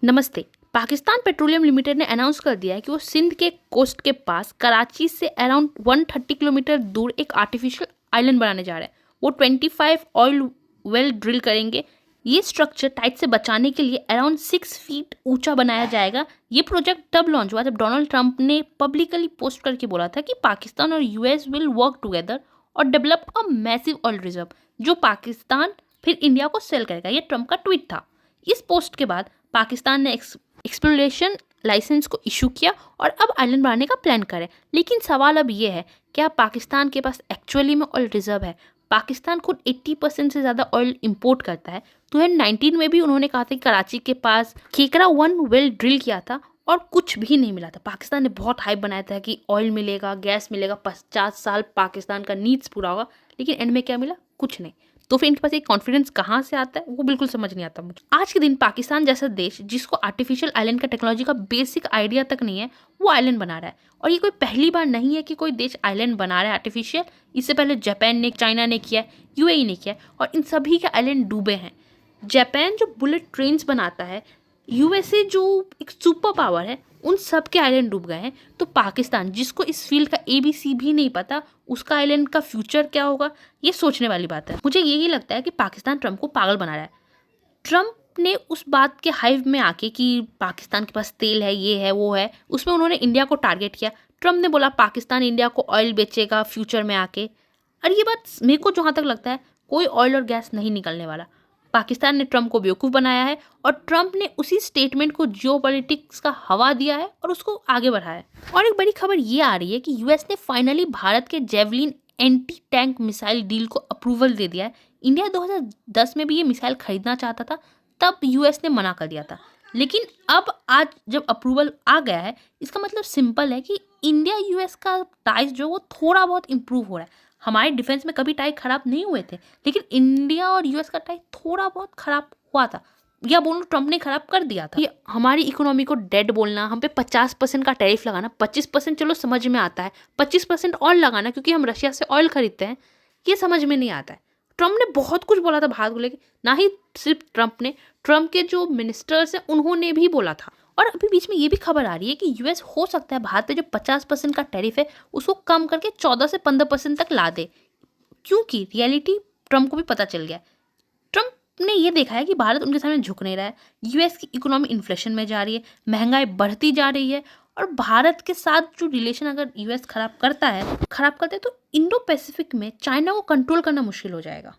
नमस्ते। Pakistan petroleum limited ने announce कर दिया है कि वो सिंध के कोस्ट के पास कराची से अराउंड 130 किलोमीटर दूर एक आर्टिफिशियल आइलैंड बनाने जा रहे हैं। वो 25 ऑयल वेल ड्रिल करेंगे। ये स्ट्रक्चर टाइड से बचाने के लिए अराउंड 6 फीट ऊंचा बनाया जाएगा। ये प्रोजेक्ट तब लॉन्च हुआ जब डोनाल्ड ट्रंप ने पब्लिकली पोस्ट करके बोला था कि पाकिस्तान और यूएस विल वर्क टुगेदर और develop a massive oil reserve जो पाकिस्तान फिर इंडिया को सेल करेगा। ये ट्रंप का ट्वीट था। इस पोस्ट के बाद पाकिस्तान ने एक्सप्लोरेशन लाइसेंस को इशू किया और अब आइलैंड बनाने का प्लान करे। लेकिन सवाल अब ये है, क्या पाकिस्तान के पास एक्चुअली में ऑयल रिजर्व है? पाकिस्तान खुद 80% से ज़्यादा ऑयल इंपोर्ट करता है। 2019 में भी उन्होंने कहा था कि कराची के पास खेकरा 1 वेल ड्रिल किया था और कुछ भी नहीं मिला था। पाकिस्तान ने बहुत हाइप बनाया था कि ऑयल मिलेगा, गैस मिलेगा, 50 साल पाकिस्तान का नीड्स पूरा होगा, लेकिन एंड में क्या मिला? कुछ नहीं। तो फिर इनके पास एक कॉन्फिडेंस कहाँ से आता है, वो बिल्कुल समझ नहीं आता मुझे। आज के दिन पाकिस्तान जैसा देश जिसको आर्टिफिशियल आइलैंड का टेक्नोलॉजी का बेसिक आइडिया तक नहीं है, वो आइलैंड बना रहा है। और ये कोई पहली बार नहीं है कि कोई देश आइलैंड बना रहा है आर्टिफिशियल। इससे पहले जापान ने, चाइना ने किया, यूएई ने किया और इन सभी के आइलैंड डूबे हैं। जापान जो बुलेट ट्रेन्स बनाता है, यूएसए जो एक सुपर पावर है, उन सब के आइलैंड डूब गए हैं। तो पाकिस्तान जिसको इस फील्ड का ABC भी नहीं पता, उसका आइलैंड का फ्यूचर क्या होगा, ये सोचने वाली बात है। मुझे यही लगता है कि पाकिस्तान ट्रंप को पागल बना रहा है। ट्रंप ने उस बात के हाइव में आके कि पाकिस्तान के पास तेल है, ये है, वो है, उसमें उन्होंने इंडिया को टारगेट किया। ट्रंप ने बोला पाकिस्तान इंडिया को ऑयल बेचेगा फ्यूचर में आके। और ये बात मेरे को जहाँ तक लगता है, कोई ऑयल और गैस नहीं निकलने वाला। पाकिस्तान ने ट्रंप को बेवकूफ़ बनाया है और ट्रंप ने उसी स्टेटमेंट को जियोपॉलिटिक्स का हवा दिया है और उसको आगे बढ़ाया है। और एक बड़ी खबर ये आ रही है कि यूएस ने फाइनली भारत के javelin anti tank missile deal को अप्रूवल दे दिया है। इंडिया 2010 में भी ये मिसाइल खरीदना चाहता था, तब यूएस ने मना कर दिया था। लेकिन अब आज जब अप्रूवल आ गया है, इसका मतलब सिंपल है कि इंडिया यूएस का टाइज जो वो थोड़ा बहुत इम्प्रूव हो रहा है। हमारे डिफेंस में कभी टाई खराब नहीं हुए थे, लेकिन इंडिया और यूएस का टाई थोड़ा बहुत खराब हुआ था, या बोलो ट्रंप ने खराब कर दिया था। ये हमारी इकोनॉमी को डेड बोलना, हम पे 50% का टैरिफ लगाना, 25% चलो समझ में आता है, 25% और लगाना क्योंकि हम रशिया से ऑयल खरीदते हैं, ये समझ में नहीं आता है। ट्रंप ने बहुत कुछ बोला था भारत को लेकर, ना ही सिर्फ ट्रंप ने, ट्रंप के जो मिनिस्टर्स हैं उन्होंने भी बोला था। और अभी बीच में ये भी खबर आ रही है कि यूएस हो सकता है भारत पे जो 50% का टैरिफ है उसको कम करके 14 से 15% तक ला दे, क्योंकि रियलिटी ट्रंप को भी पता चल गया है। ट्रंप ने ये देखा है कि भारत उनके सामने झुक नहीं रहा है। यूएस की इकोनॉमी इन्फ्लेशन में जा रही है, महंगाई बढ़ती जा रही है, और भारत के साथ जो रिलेशन अगर यूएस खराब करते हैं तो इंडो पैसिफिक में चाइना को कंट्रोल करना मुश्किल हो जाएगा।